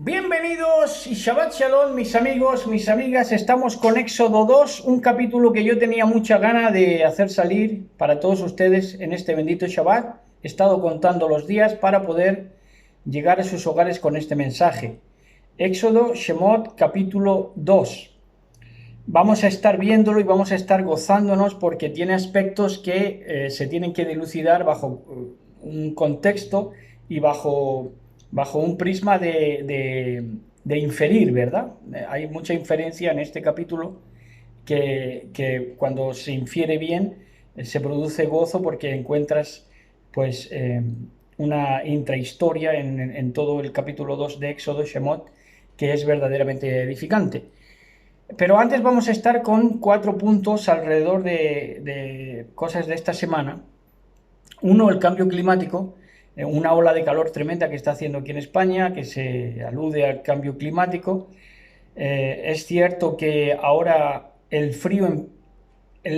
Bienvenidos y Shabbat Shalom, mis amigos, mis amigas. Estamos con Éxodo 2, un capítulo que yo tenía mucha gana de hacer salir para todos ustedes en este bendito Shabbat. He estado contando los días para poder llegar a sus hogares con este mensaje. Éxodo, Shemot, capítulo 2. Vamos a estar viéndolo y vamos a estar gozándonos porque tiene aspectos que se tienen que dilucidar bajo un contexto y bajo un prisma de inferir, ¿verdad? Hay mucha inferencia en este capítulo que cuando se infiere bien se produce gozo porque encuentras pues una intrahistoria en todo el capítulo 2 de Éxodo, Shemot, que es verdaderamente edificante. Pero antes vamos a estar con 4 puntos alrededor de cosas de esta semana. Uno, el cambio climático, una ola de calor tremenda que está haciendo aquí en España, que se alude al cambio climático. Es cierto que ahora el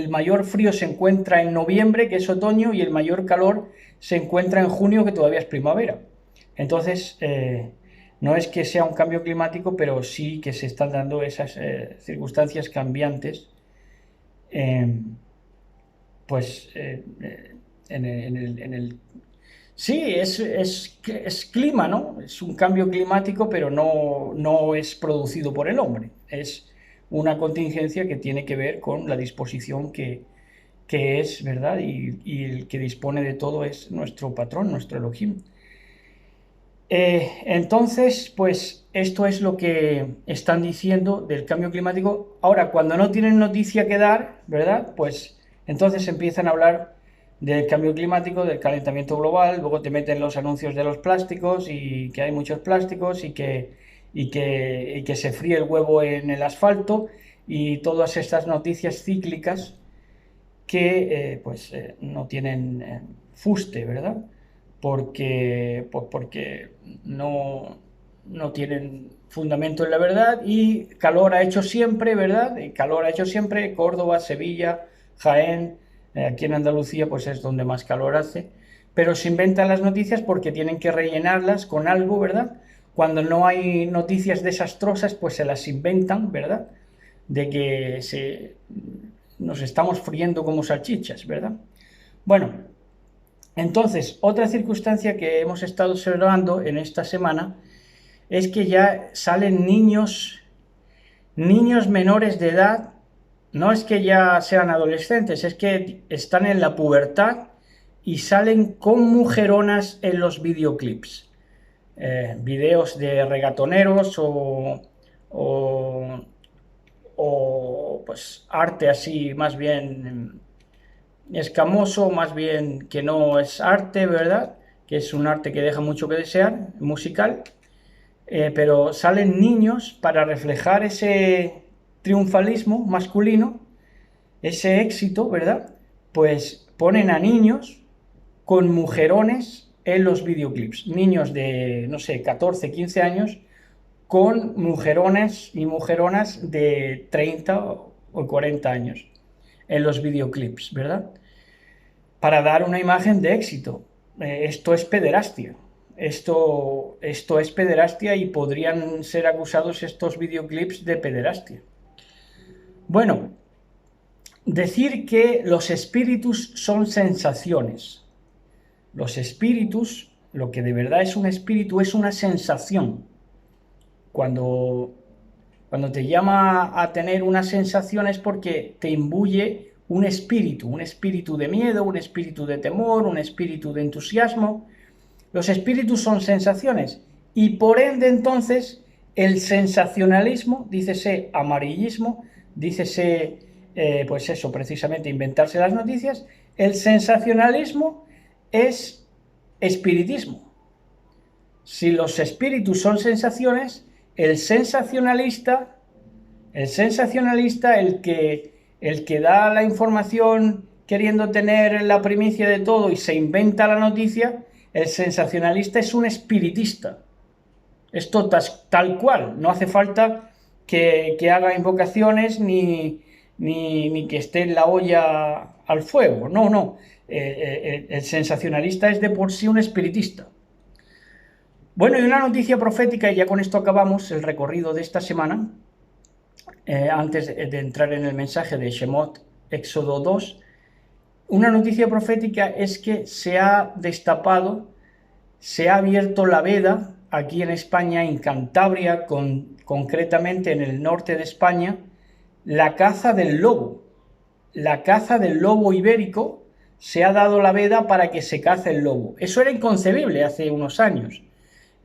mayor frío se encuentra en noviembre, que es otoño, y el mayor calor se encuentra en junio, que todavía es primavera. Entonces, no es que sea un cambio climático, pero sí que se están dando esas circunstancias cambiantes, eh, pues sí, es clima, ¿no? Es un cambio climático, pero no es producido por el hombre. Es una contingencia que tiene que ver con la disposición que es, ¿verdad? Y el que dispone de todo es nuestro patrón, nuestro Elohim. Entonces, pues esto es lo que están diciendo del cambio climático. Ahora, cuando no tienen noticia que dar, ¿verdad? Pues entonces empiezan a hablar del cambio climático, del calentamiento global, luego te meten los anuncios de los plásticos y que hay muchos plásticos y que se fríe el huevo en el asfalto y todas estas noticias cíclicas que no tienen fuste, ¿verdad? Porque no tienen fundamento en la verdad y calor ha hecho siempre, ¿verdad? Y calor ha hecho siempre Córdoba, Sevilla, Jaén, aquí en Andalucía pues es donde más calor hace, pero se inventan las noticias porque tienen que rellenarlas con algo, ¿verdad? Cuando no hay noticias desastrosas pues se las inventan, ¿verdad? De que nos estamos friendo como salchichas, ¿verdad? Bueno, entonces, otra circunstancia que hemos estado observando en esta semana es que ya salen niños menores de edad, no es que ya sean adolescentes, es que están en la pubertad y salen con mujeronas en los videoclips. Videos de reggaetoneros o, pues arte así más bien escamoso, más bien que no es arte, ¿verdad? Que es un arte que deja mucho que desear, musical, pero salen niños para reflejar ese triunfalismo masculino, ese éxito, ¿verdad? Pues ponen a niños con mujerones en los videoclips, niños de, no sé, 14, 15 años, con mujerones y mujeronas de 30 o 40 años en los videoclips, ¿verdad? Para dar una imagen de éxito. Esto es pederastia. Esto es pederastia y podrían ser acusados estos videoclips de pederastia. Bueno, decir que los espíritus son sensaciones. Los espíritus, lo que de verdad es un espíritu, es una sensación. Cuando, cuando te llama a tener una sensación es porque te imbuye un espíritu de miedo, un espíritu de temor, un espíritu de entusiasmo. Los espíritus son sensaciones y por ende entonces el sensacionalismo, dícese amarillismo, dícese pues eso, precisamente inventarse las noticias, el sensacionalismo es espiritismo. Si los espíritus son sensaciones, el sensacionalista, el que da la información queriendo tener la primicia de todo y se inventa la noticia, el sensacionalista es un espiritista. Esto tal cual, no hace falta que haga invocaciones ni que esté en la olla al fuego. No. El sensacionalista es de por sí un espiritista. Bueno, y una noticia profética, y ya con esto acabamos el recorrido de esta semana, antes de entrar en el mensaje de Shemot, Éxodo 2, una noticia profética es que se ha destapado, se ha abierto la veda aquí en España, en Cantabria, concretamente en el norte de España, la caza del lobo. La caza del lobo ibérico, se ha dado la veda para que se cace el lobo. Eso era inconcebible hace unos años,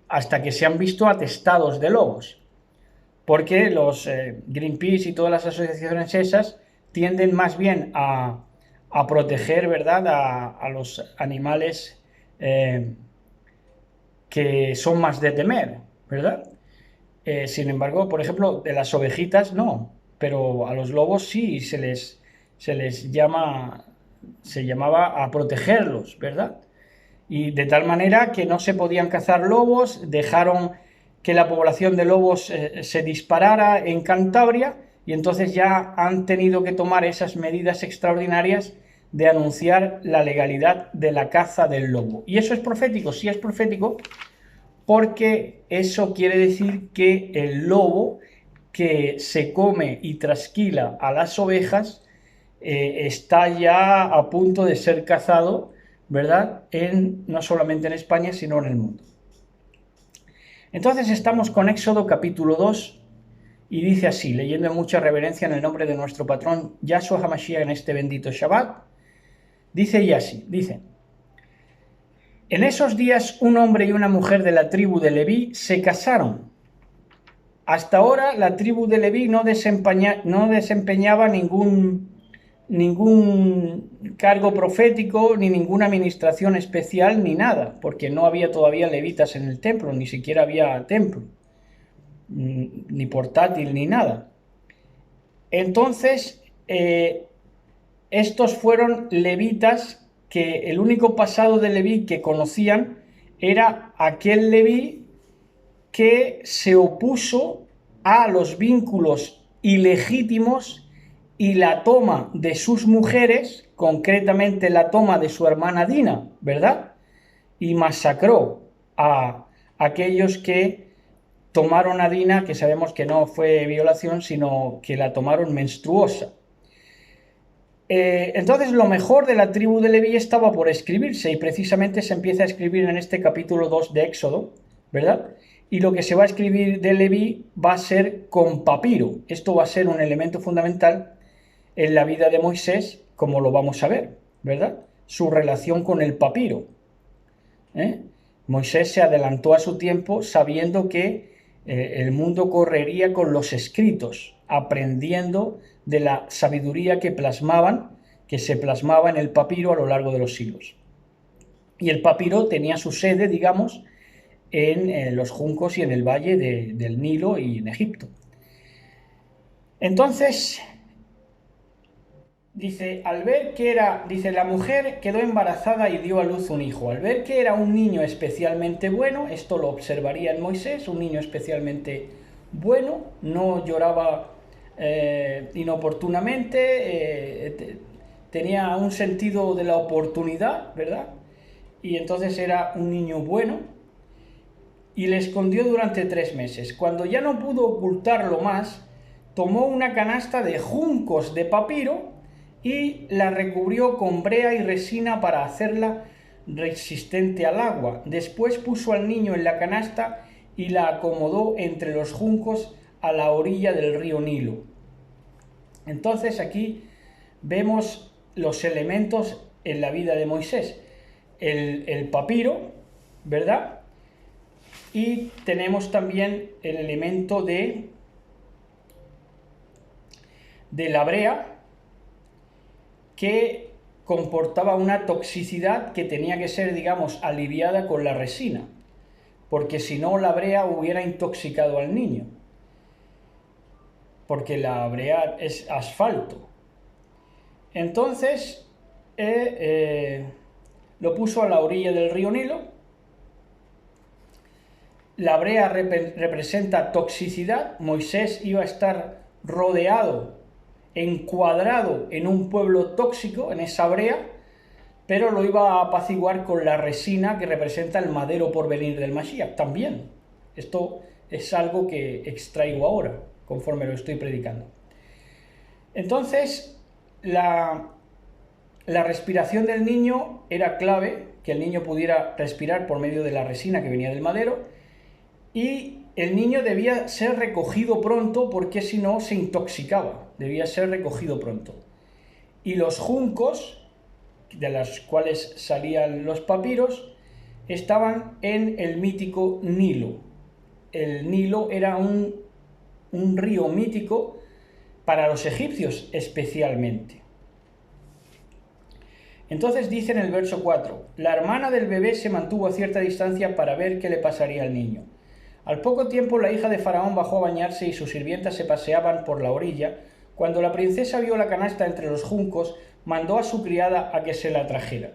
hasta que se han visto atestados de lobos, porque los Greenpeace y todas las asociaciones esas tienden más bien a proteger, ¿verdad?, a los animales que son más de temer, ¿verdad? Sin embargo, por ejemplo, de las ovejitas no, pero a los lobos sí se les llamaba a protegerlos, ¿verdad? Y de tal manera que no se podían cazar lobos, dejaron que la población de lobos se disparara en Cantabria, y entonces ya han tenido que tomar esas medidas extraordinarias de anunciar la legalidad de la caza del lobo. ¿Y eso es profético? Sí es profético, porque eso quiere decir que el lobo que se come y trasquila a las ovejas está ya a punto de ser cazado, ¿verdad? No solamente en España, sino en el mundo. Entonces estamos con Éxodo capítulo 2 y dice así, leyendo en mucha reverencia en el nombre de nuestro patrón Yahshua HaMashiach en este bendito Shabbat, dice y así, dice: en esos días un hombre y una mujer de la tribu de Leví se casaron. Hasta ahora la tribu de Leví no desempeñaba ningún cargo profético, ni ninguna administración especial, ni nada, porque no había todavía levitas en el templo, ni siquiera había templo, ni portátil, ni nada. Entonces, estos fueron levitas que el único pasado de Leví que conocían era aquel Leví que se opuso a los vínculos ilegítimos y la toma de sus mujeres, concretamente la toma de su hermana Dina, ¿verdad? Y masacró a aquellos que tomaron a Dina, que sabemos que no fue violación, sino que la tomaron menstruosa. Entonces lo mejor de la tribu de Leví estaba por escribirse, y precisamente se empieza a escribir en este capítulo 2 de Éxodo, ¿verdad? Y lo que se va a escribir de Leví va a ser con papiro. Esto va a ser un elemento fundamental en la vida de Moisés, como lo vamos a ver, ¿verdad? Su relación con el papiro. Moisés se adelantó a su tiempo sabiendo que el mundo correría con los escritos, aprendiendo de la sabiduría que se plasmaba en el papiro a lo largo de los siglos. Y el papiro tenía su sede, digamos, en los juncos y en el valle del Nilo y en Egipto. Entonces, dice, la mujer quedó embarazada y dio a luz un hijo. Al ver que era un niño especialmente bueno, esto lo observaría en Moisés, un niño especialmente bueno, no lloraba inoportunamente, tenía un sentido de la oportunidad, ¿verdad? Y entonces era un niño bueno, y le escondió durante 3 meses. Cuando ya no pudo ocultarlo más, tomó una canasta de juncos de papiro y la recubrió con brea y resina para hacerla resistente al agua. Después puso al niño en la canasta y la acomodó entre los juncos a la orilla del río Nilo. Entonces aquí vemos los elementos en la vida de Moisés. El papiro, ¿verdad? Y tenemos también el elemento de la brea, que comportaba una toxicidad que tenía que ser, digamos, aliviada con la resina, porque si no la brea hubiera intoxicado al niño, porque la brea es asfalto. Entonces lo puso a la orilla del río Nilo. La brea representa toxicidad. Moisés iba a estar rodeado, encuadrado en un pueblo tóxico, en esa brea, pero lo iba a apaciguar con la resina que representa el madero por venir del Mashiach también. Esto es algo que extraigo ahora, conforme lo estoy predicando. Entonces, la respiración del niño era clave, que el niño pudiera respirar por medio de la resina que venía del madero, y el niño debía ser recogido pronto porque si no se intoxicaba, debía ser recogido pronto. Y los juncos, de los cuales salían los papiros, estaban en el mítico Nilo. El Nilo era un río mítico para los egipcios especialmente. Entonces dice en el verso 4, la hermana del bebé se mantuvo a cierta distancia para ver qué le pasaría al niño. Al poco tiempo la hija de Faraón bajó a bañarse y sus sirvientas se paseaban por la orilla. Cuando la princesa vio la canasta entre los juncos, mandó a su criada a que se la trajera.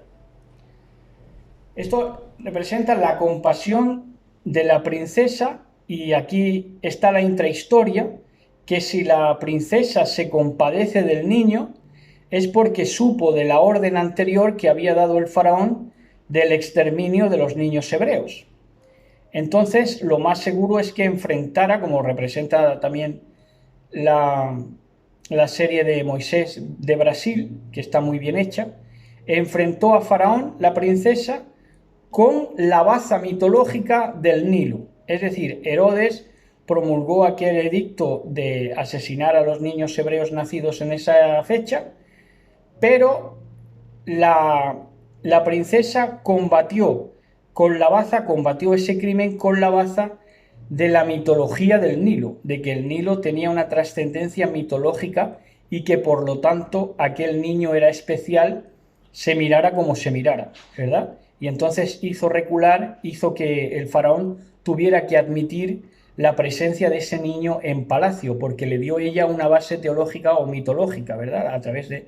Esto representa la compasión de la princesa, y aquí está la intrahistoria, que si la princesa se compadece del niño, es porque supo de la orden anterior que había dado el faraón del exterminio de los niños hebreos. Entonces, lo más seguro es que enfrentara, como representa también la serie de Moisés de Brasil, que está muy bien hecha, enfrentó a Faraón, la princesa, con la baza mitológica del Nilo. Es decir, Herodes promulgó aquel edicto de asesinar a los niños hebreos nacidos en esa fecha, pero la princesa combatió ese crimen con la baza de la mitología del Nilo, de que el Nilo tenía una trascendencia mitológica y que por lo tanto aquel niño era especial, se mirara como se mirara, ¿verdad? Y entonces hizo que el faraón tuviera que admitir la presencia de ese niño en palacio, porque le dio ella una base teológica o mitológica, ¿verdad? A través de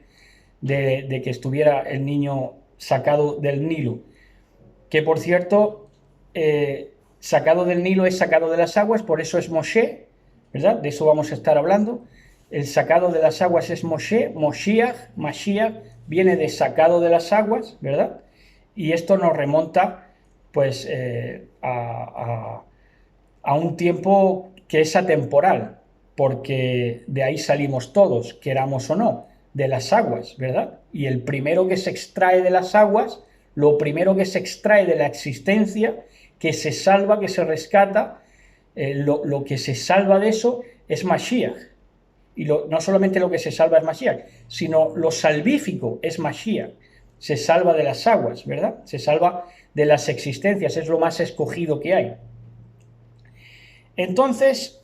que estuviera el niño sacado del Nilo. Que por cierto, sacado del Nilo es sacado de las aguas, por eso es Moshe, ¿verdad? De eso vamos a estar hablando. El sacado de las aguas es Moshe, Mashiach viene de sacado de las aguas, ¿verdad? Y esto nos remonta pues a un tiempo que es atemporal, porque de ahí salimos todos, queramos o no, de las aguas, ¿verdad? Y el primero que se extrae de las aguas, lo primero que se extrae de la existencia, que se salva, que se rescata, lo que se salva de eso es Mashiach. Y no solamente lo que se salva es Mashiach, sino lo salvífico es Mashiach. Se salva de las aguas, ¿verdad? Se salva de las existencias, es lo más escogido que hay. Entonces,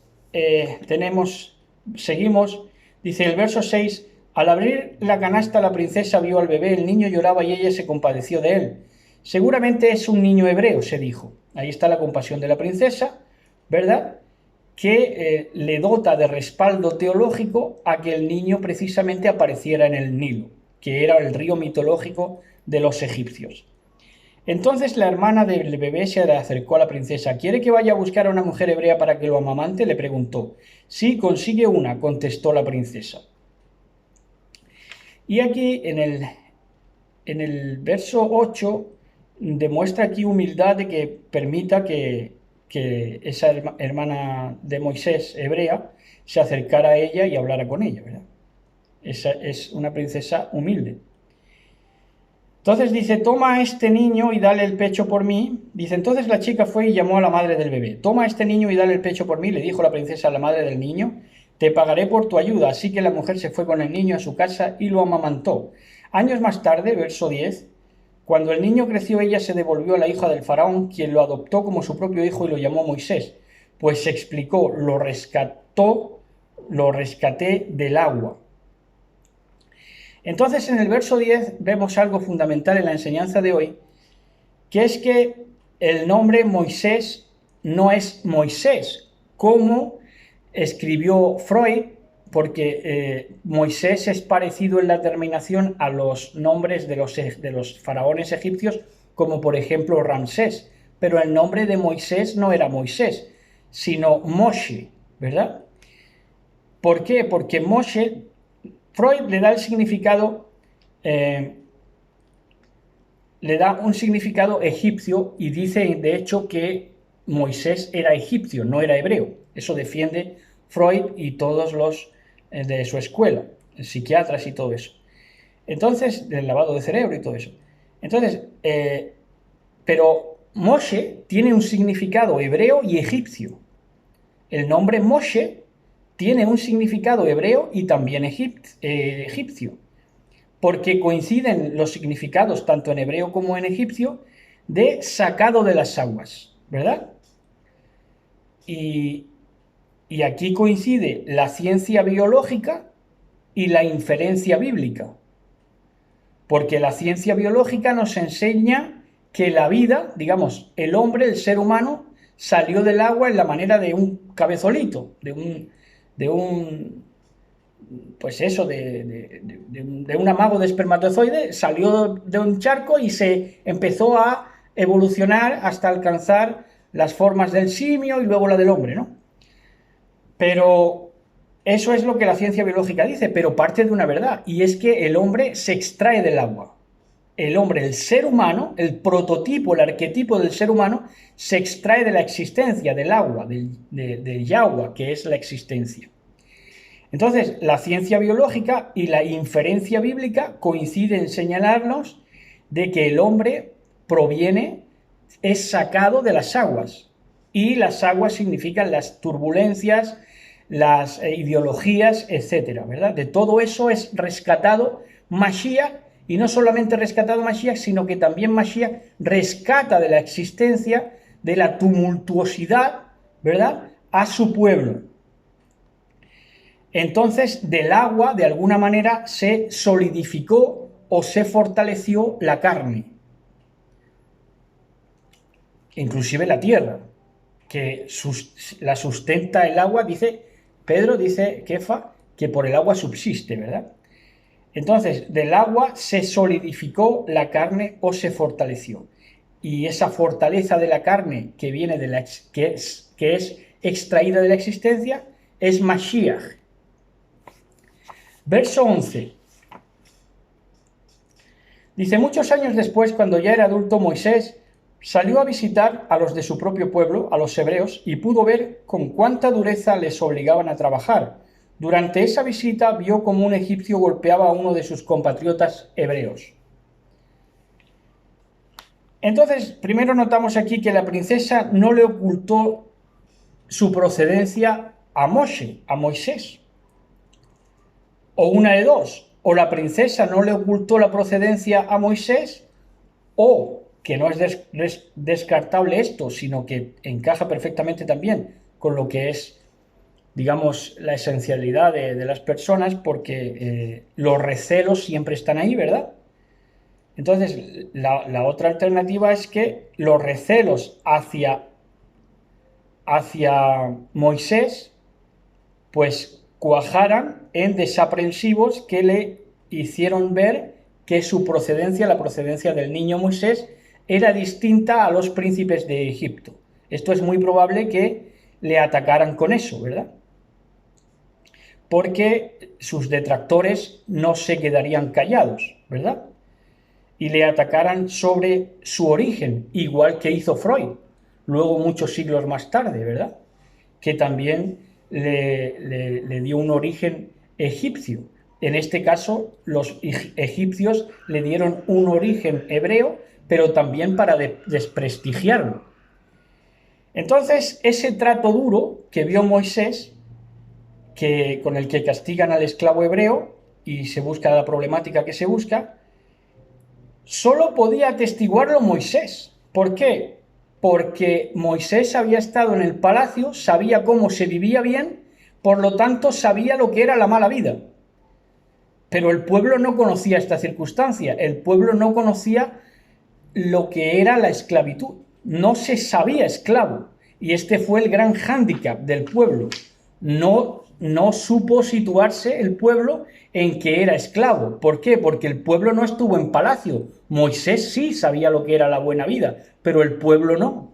seguimos, dice el verso 6, al abrir la canasta la princesa vio al bebé, el niño lloraba y ella se compadeció de él. Seguramente es un niño hebreo, se dijo. Ahí está la compasión de la princesa, ¿verdad? Que le dota de respaldo teológico a que el niño precisamente apareciera en el Nilo, que era el río mitológico de los egipcios. Entonces la hermana del bebé se le acercó a la princesa. ¿Quiere que vaya a buscar a una mujer hebrea para que lo amamante?, le preguntó. Sí, consigue una, contestó la princesa. Y aquí en el verso 8 demuestra aquí humildad de que permita que esa hermana de Moisés hebrea se acercara a ella y hablara con ella, ¿verdad? Esa es una princesa humilde. Entonces dice, toma a este niño y dale el pecho por mí. Dice, entonces la chica fue y llamó a la madre del bebé. Toma a este niño y dale el pecho por mí, le dijo la princesa a la madre del niño. Te pagaré por tu ayuda. Así que la mujer se fue con el niño a su casa y lo amamantó. Años más tarde, verso 10, cuando el niño creció, ella se devolvió a la hija del faraón, quien lo adoptó como su propio hijo y lo llamó Moisés. Pues se explicó, lo rescaté del agua. Entonces, en el verso 10 vemos algo fundamental en la enseñanza de hoy, que es que el nombre Moisés no es Moisés, como escribió Freud, porque Moisés es parecido en la terminación a los nombres de los faraones egipcios, como por ejemplo Ramsés, pero el nombre de Moisés no era Moisés, sino Moshe, ¿verdad? ¿Por qué? Porque Moshe, Freud le da el significado le da un significado egipcio y dice, de hecho, que Moisés era egipcio, no era hebreo. Eso defiende Freud y todos los de su escuela, psiquiatras y todo eso. Entonces, del lavado de cerebro y todo eso. Entonces, pero Moshe tiene un significado hebreo y egipcio. El nombre Moshe tiene un significado hebreo y también egipcio, porque coinciden los significados tanto en hebreo como en egipcio de sacado de las aguas, ¿verdad? Y aquí coincide la ciencia biológica y la inferencia bíblica, porque la ciencia biológica nos enseña que la vida, digamos, el hombre, el ser humano, salió del agua en la manera de un cabezolito, de un pues eso, de un amago de espermatozoide, salió de un charco y se empezó a evolucionar hasta alcanzar las formas del simio y luego la del hombre, ¿no? Pero eso es lo que la ciencia biológica dice, pero parte de una verdad, y es que el hombre se extrae del agua. El hombre, el ser humano, el prototipo, el arquetipo del ser humano, se extrae de la existencia, del agua, del Yahweh, que es la existencia. Entonces, la ciencia biológica y la inferencia bíblica coinciden en señalarnos de que el hombre es sacado de las aguas. Y las aguas significan las turbulencias, las ideologías, etcétera, ¿verdad? De todo eso es rescatado Mashiach, y no solamente rescatado Mashiach, sino que también Mashiach rescata de la existencia, de la tumultuosidad, ¿verdad?, a su pueblo. Entonces, del agua, de alguna manera, se solidificó o se fortaleció la carne. Inclusive la tierra, que la sustenta el agua, Pedro dice, Kefa, que por el agua subsiste, ¿verdad? Entonces, del agua se solidificó la carne o se fortaleció. Y esa fortaleza de la carne que viene que es extraída de la existencia es Mashiach. Verso 11. Dice, muchos años después, cuando ya era adulto, Moisés salió a visitar a los de su propio pueblo, a los hebreos, y pudo ver con cuánta dureza les obligaban a trabajar. Durante esa visita vio cómo un egipcio golpeaba a uno de sus compatriotas hebreos. Entonces, primero notamos aquí que la princesa no le ocultó su procedencia a Moisés. O una de dos, o la princesa no le ocultó la procedencia a Moisés, o, que no es descartable esto, sino que encaja perfectamente también con lo que es, digamos, la esencialidad de las personas, porque los recelos siempre están ahí, ¿verdad? Entonces, la otra alternativa es que los recelos hacia Moisés, pues cuajaran en desaprensivos que le hicieron ver que su procedencia, la procedencia del niño Moisés, era distinta a los príncipes de Egipto. Esto es muy probable que le atacaran con eso, ¿verdad? Porque sus detractores no se quedarían callados, ¿verdad? Y le atacaran sobre su origen, igual que hizo Freud, luego muchos siglos más tarde, ¿verdad? Que también le dio un origen egipcio. En este caso, los egipcios le dieron un origen hebreo, pero también para desprestigiarlo. Entonces, ese trato duro que vio Moisés, con el que castigan al esclavo hebreo, y se busca la problemática que se busca, solo podía atestiguarlo Moisés. ¿Por qué? Porque Moisés había estado en el palacio, sabía cómo se vivía bien, por lo tanto sabía lo que era la mala vida. Pero el pueblo no conocía esta circunstancia, el pueblo no conocía lo que era la esclavitud, no se sabía esclavo, y este fue el gran hándicap del pueblo. No supo situarse el pueblo en que era esclavo. ¿Por qué? Porque el pueblo no estuvo en palacio. Moisés sí sabía lo que era la buena vida, pero el pueblo no.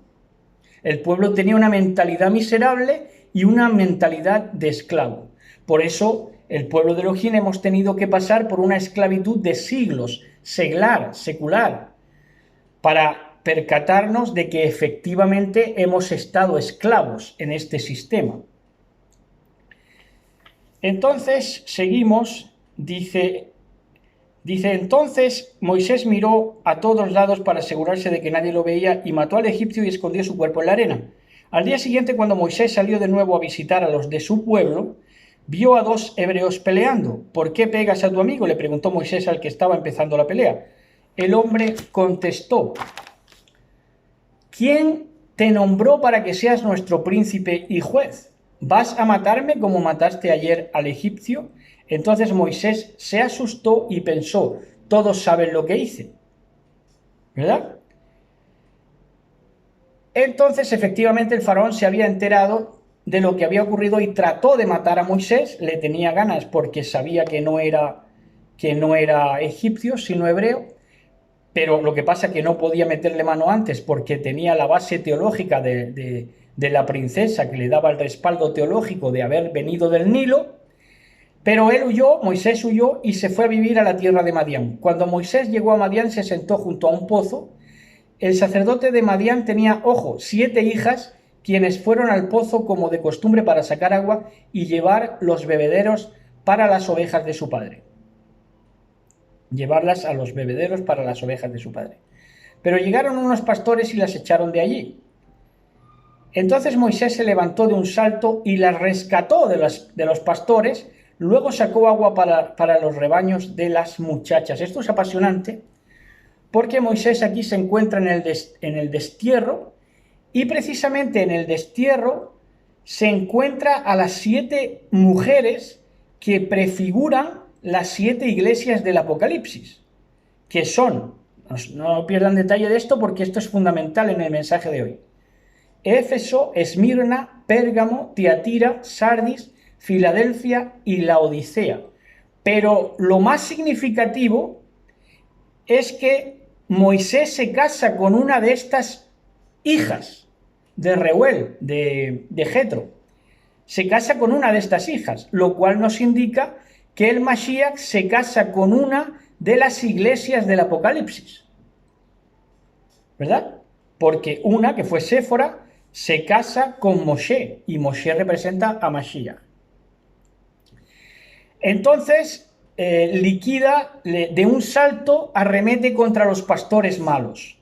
El pueblo tenía una mentalidad miserable y una mentalidad de esclavo. Por eso el pueblo de Elohim hemos tenido que pasar por una esclavitud de siglos, secular. para percatarnos de que efectivamente hemos estado esclavos en este sistema. Entonces, seguimos, dice, entonces Moisés miró a todos lados para asegurarse de que nadie lo veía y mató al egipcio y escondió su cuerpo en la arena. Al día siguiente, cuando Moisés salió de nuevo a visitar a los de su pueblo, vio a dos hebreos peleando. ¿Por qué pegas a tu amigo?, le preguntó Moisés al que estaba empezando la pelea. El hombre contestó: ¿quién te nombró para que seas nuestro príncipe y juez? ¿Vas a matarme como mataste ayer al egipcio? Entonces Moisés se asustó y pensó: todos saben lo que hice, ¿verdad? Entonces, efectivamente, el faraón se había enterado de lo que había ocurrido y trató de matar a Moisés. Le tenía ganas porque sabía que no era egipcio, sino hebreo. Pero lo que pasa es que no podía meterle mano antes porque tenía la base teológica de la princesa, que le daba el respaldo teológico de haber venido del Nilo. Pero él huyó, Moisés huyó y se fue a vivir a la tierra de Madián. Cuando Moisés llegó a Madián, se sentó junto a un pozo. El sacerdote de Madián tenía, 7 hijas, quienes fueron al pozo como de costumbre para sacar agua y llevar los bebederos para las ovejas de su padre. Llevarlas a los bebederos para las ovejas de su padre. Pero llegaron unos pastores y las echaron de allí. Entonces Moisés se levantó de un salto y las rescató de los pastores. Luego sacó agua para los rebaños de las muchachas. Esto es apasionante porque Moisés aquí se encuentra en el destierro, y precisamente en el destierro se encuentra a las 7 mujeres que prefiguran las 7 iglesias del Apocalipsis, que son, no pierdan detalle de esto porque esto es fundamental en el mensaje de hoy: Éfeso, Esmirna, Pérgamo, Tiatira, Sardis, Filadelfia y Laodicea. Pero lo más significativo es que Moisés se casa con una de estas hijas de Reuel, de Jetro. Se casa con una de estas hijas, lo cual nos indica que el Mashiach se casa con una de las iglesias del Apocalipsis, ¿verdad? Porque una, que fue Séfora, se casa con Moshe, y Moshe representa a Mashiach. Entonces, liquida, de un salto, arremete contra los pastores malos,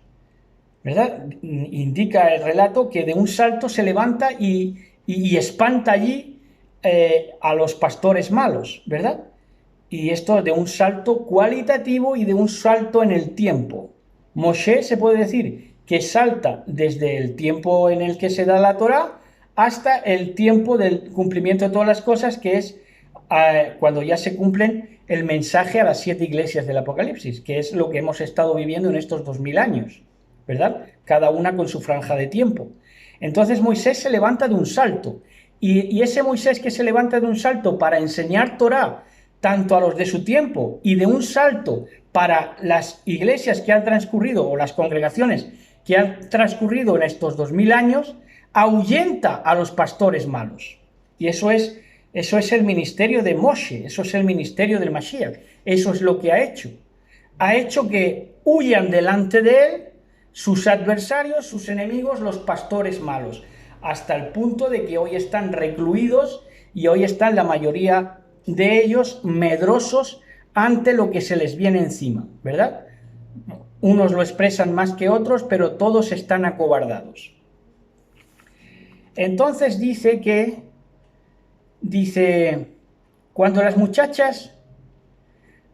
¿verdad? Indica el relato que de un salto se levanta y espanta allí a los pastores malos, ¿verdad? Y esto de un salto cualitativo y de un salto en el tiempo. Moshe, se puede decir que salta desde el tiempo en el que se da la Torá hasta el tiempo del cumplimiento de todas las cosas, que es cuando ya se cumplen el mensaje a las 7 iglesias del Apocalipsis, que es lo que hemos estado viviendo en estos 2000 años, ¿verdad? Cada una con su franja de tiempo. Entonces Moisés se levanta de un salto, y ese Moisés que se levanta de un salto para enseñar Torá tanto a los de su tiempo, y de un salto para las iglesias que han transcurrido, o las congregaciones que han transcurrido en estos 2000 años, ahuyenta a los pastores malos. Y eso es el ministerio de Moshe, eso es el ministerio del Mashiach, eso es lo que ha hecho. Ha hecho que huyan delante de él sus adversarios, sus enemigos, los pastores malos, hasta el punto de que hoy están recluidos y hoy están la mayoría de ellos medrosos ante lo que se les viene encima, ¿verdad? Unos lo expresan más que otros, pero todos están acobardados. Entonces dice, cuando las muchachas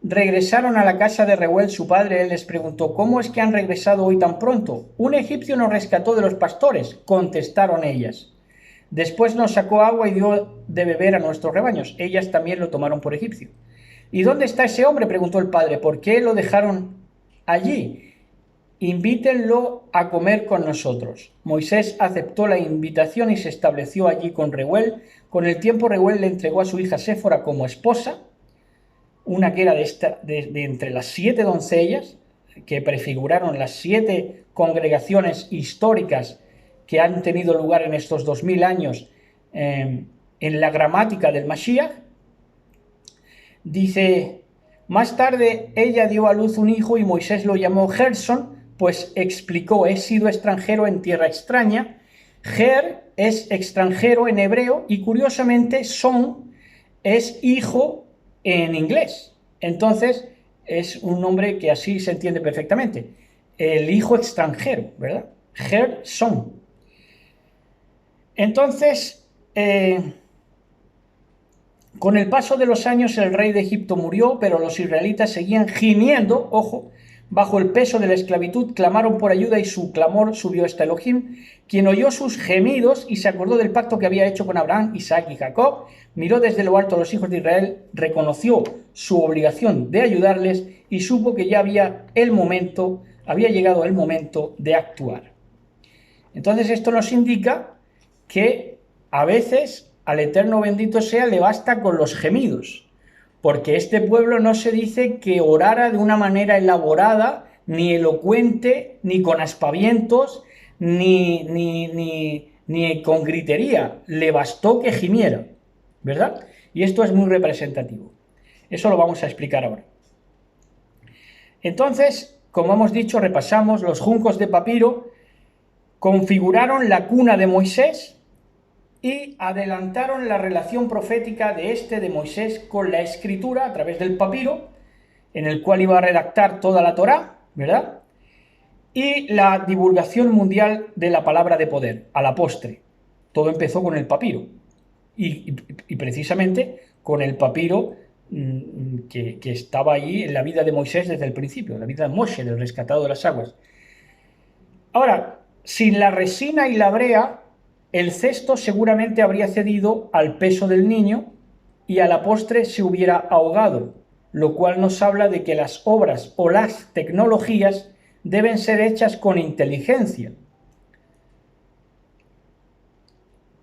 regresaron a la casa de Reuel, su padre, él les preguntó: ¿cómo es que han regresado hoy tan pronto? Un egipcio nos rescató de los pastores, contestaron ellas. Después nos sacó agua y dio de beber a nuestros rebaños. Ellas también lo tomaron por egipcio. ¿Y dónde está ese hombre?, preguntó el padre. ¿Por qué lo dejaron allí? Invítenlo a comer con nosotros. Moisés aceptó la invitación y se estableció allí con Reuel. Con el tiempo Reuel le entregó a su hija Séfora como esposa, una que era de entre las 7 doncellas que prefiguraron las 7 congregaciones históricas que han tenido lugar en estos 2000 años en la gramática del Mashiach. Dice: más tarde ella dio a luz un hijo y Moisés lo llamó Gersón, pues explicó: he sido extranjero en tierra extraña. Ger es extranjero en hebreo y curiosamente son es hijo en inglés. Entonces es un nombre que así se entiende perfectamente. El hijo extranjero, ¿verdad? Ger son. Entonces, con el paso de los años el rey de Egipto murió, pero los israelitas seguían gimiendo, ojo, bajo el peso de la esclavitud, clamaron por ayuda y su clamor subió hasta Elohim, quien oyó sus gemidos y se acordó del pacto que había hecho con Abraham, Isaac y Jacob, miró desde lo alto a los hijos de Israel, reconoció su obligación de ayudarles y supo que ya había llegado el momento de actuar. Entonces esto nos indica que a veces al Eterno bendito sea le basta con los gemidos, porque este pueblo no se dice que orara de una manera elaborada, ni elocuente, ni con aspavientos, ni con gritería. Le bastó que gimiera, ¿verdad? Y esto es muy representativo. Eso lo vamos a explicar ahora. Entonces, como hemos dicho, repasamos, los juncos de papiro configuraron la cuna de Moisés y adelantaron la relación profética de Moisés con la escritura a través del papiro, en el cual iba a redactar toda la Torá, ¿verdad? Y la divulgación mundial de la palabra de poder, a la postre. Todo empezó con el papiro. Y precisamente con el papiro que estaba allí en la vida de Moisés desde el principio, la vida de Moshe, del rescatado de las aguas. Ahora, sin la resina y la brea, el cesto seguramente habría cedido al peso del niño y a la postre se hubiera ahogado, lo cual nos habla de que las obras o las tecnologías deben ser hechas con inteligencia.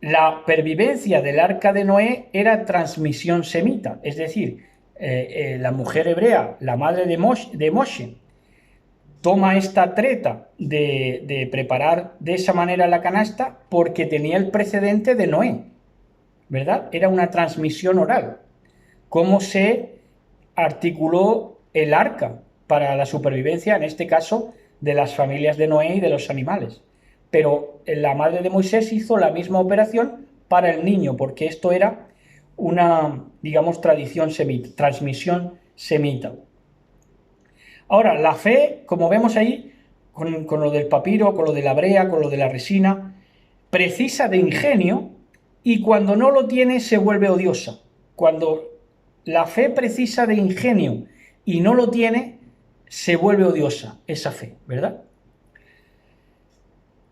La pervivencia del arca de Noé era transmisión semita, es decir, la mujer hebrea, la madre de Moshe, toma esta treta de preparar de esa manera la canasta porque tenía el precedente de Noé, ¿verdad? Era una transmisión oral. Cómo se articuló el arca para la supervivencia, en este caso, de las familias de Noé y de los animales. Pero la madre de Moisés hizo la misma operación para el niño, porque esto era una, digamos, transmisión semita. Ahora, la fe, como vemos ahí, con lo del papiro, con lo de la brea, con lo de la resina, precisa de ingenio y cuando no lo tiene se vuelve odiosa. Cuando la fe precisa de ingenio y no lo tiene, se vuelve odiosa esa fe, ¿verdad?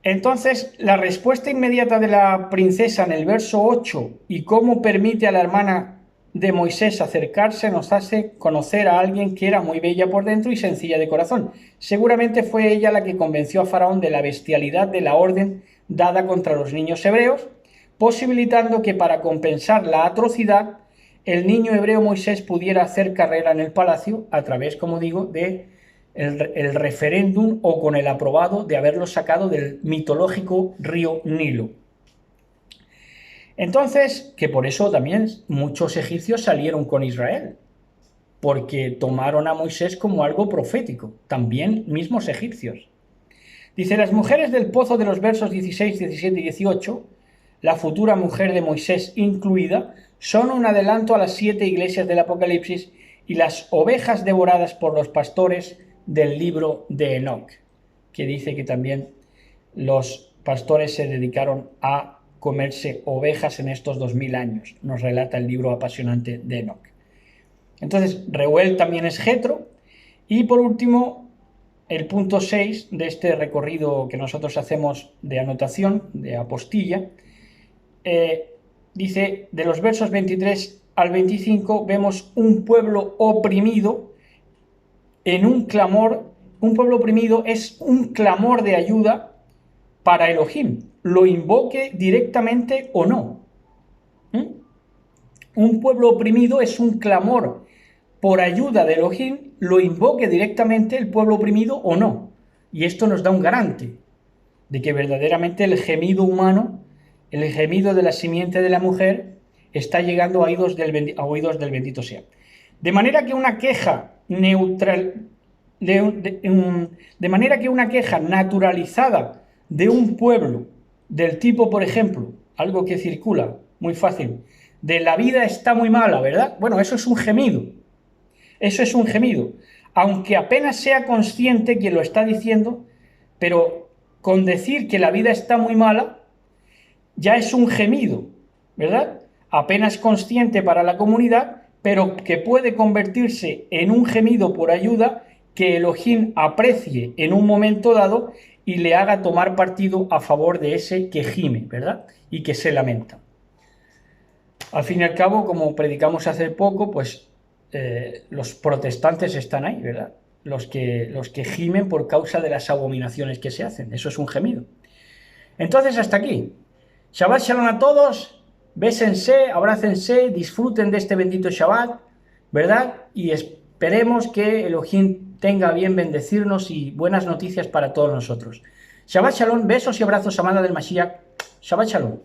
Entonces, la respuesta inmediata de la princesa en el verso 8 y cómo permite a la hermana de Moisés acercarse nos hace conocer a alguien que era muy bella por dentro y sencilla de corazón. Seguramente fue ella la que convenció a Faraón de la bestialidad de la orden dada contra los niños hebreos, posibilitando que para compensar la atrocidad el niño hebreo Moisés pudiera hacer carrera en el palacio a través, como digo, de el referéndum o con el aprobado de haberlo sacado del mitológico río Nilo. Entonces, que por eso también muchos egipcios salieron con Israel, porque tomaron a Moisés como algo profético, también mismos egipcios. Dice, las mujeres del pozo de los versos 16, 17 y 18, la futura mujer de Moisés incluida, son un adelanto a las 7 iglesias del Apocalipsis y las ovejas devoradas por los pastores del libro de Enoc, que dice que también los pastores se dedicaron a comerse ovejas en estos 2000 años, nos relata el libro apasionante de Enoc. Entonces, Reuel también es Jetro, y por último, el punto 6 de este recorrido que nosotros hacemos de anotación, de apostilla, dice, de los versos 23 al 25, vemos un pueblo oprimido en un clamor. Un pueblo oprimido es un clamor de ayuda para Elohim, lo invoque directamente o no. Un pueblo oprimido es un clamor por ayuda de Elohim, lo invoque directamente el pueblo oprimido o no. Y esto nos da un garante de que verdaderamente el gemido humano, el gemido de la simiente de la mujer, está llegando a oídos del bendito sea. De manera que una queja de manera que una queja naturalizada de un pueblo, del tipo, por ejemplo, algo que circula, muy fácil, de la vida está muy mala, ¿verdad? Bueno, eso es un gemido. Eso es un gemido. Aunque apenas sea consciente quien lo está diciendo, pero con decir que la vida está muy mala, ya es un gemido, ¿verdad? Apenas consciente para la comunidad, pero que puede convertirse en un gemido por ayuda que Elohim aprecie en un momento dado y le haga tomar partido a favor de ese que gime, ¿verdad? Y que se lamenta. Al fin y al cabo, como predicamos hace poco, pues los protestantes están ahí, ¿verdad? Los que gimen por causa de las abominaciones que se hacen. Eso es un gemido. Entonces, hasta aquí. Shabbat Shalom a todos. Bésense, abrácense, disfruten de este bendito Shabbat, ¿verdad? Y esperemos que Elohim tenga a bien bendecirnos y buenas noticias para todos nosotros. Shabbat Shalom, besos y abrazos, amada del Mashiach. Shabbat Shalom.